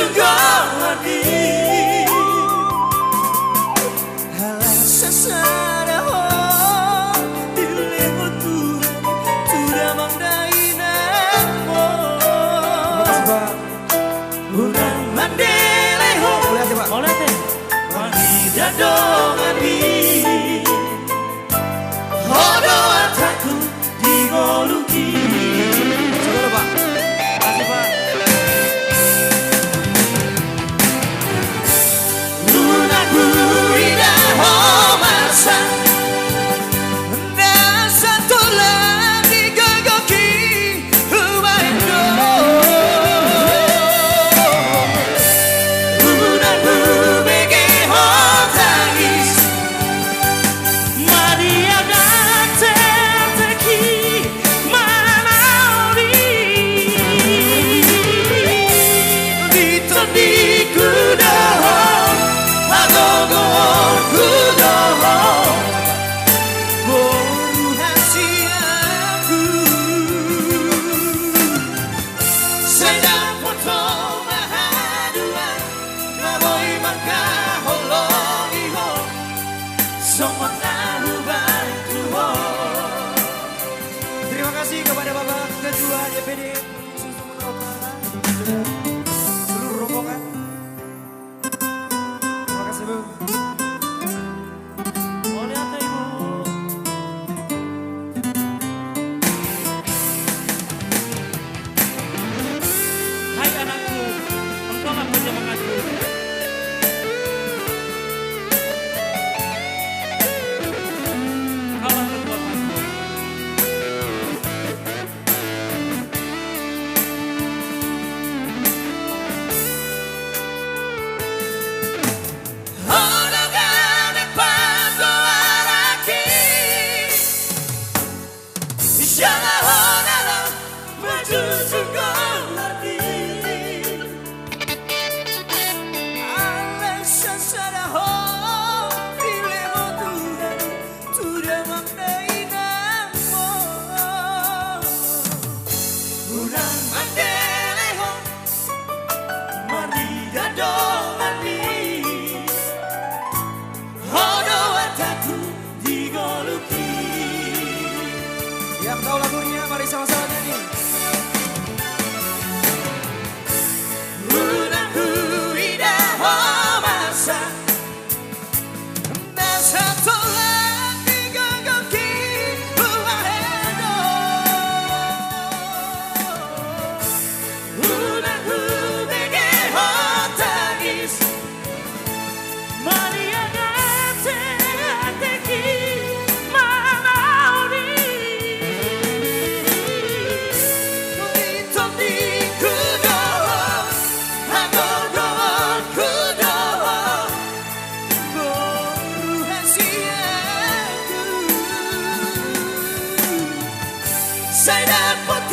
tunggolani Halah sesaraho Dileho Tuhan Sudah mangdainamo Urang mandeleho Wanita dongani Hodo ataku digoluki Saudara Pak Kasih Pak Lunaku indah homasa Dan satu lagi gegoki Humaendo Lunaku bege hotagis Maria date teki manauri Dito di kudoho Agogo kudoho Boru hasiaku Sedang foto mahaduan Naboy makaholongiho Somong nahuban tuho Terima kasih kepada Bapak Ketua DPD Sumatera Utara seluruh rombongan. Terima kasih Bu. Boleh atau Ibu? Hai anakku, engkau apa mengaku? Kaulah kekuatanku. Hodogane pagoaraki Jangan honaro menjujugolani Alasan sadaho Dilemo Tuhan Sudah mangdainamo Urang mandeleho Marida dongani Hodo ataku digoluki Yang tahu lagunya mari sama-sama nyanyi Lunaku indah homasa Dan satu lagi gegoki Humaendo Lunaku bege hotagis Maria date teki manauri Dito di kudoho Agogo kudoho Boru hasiaku Saya dapat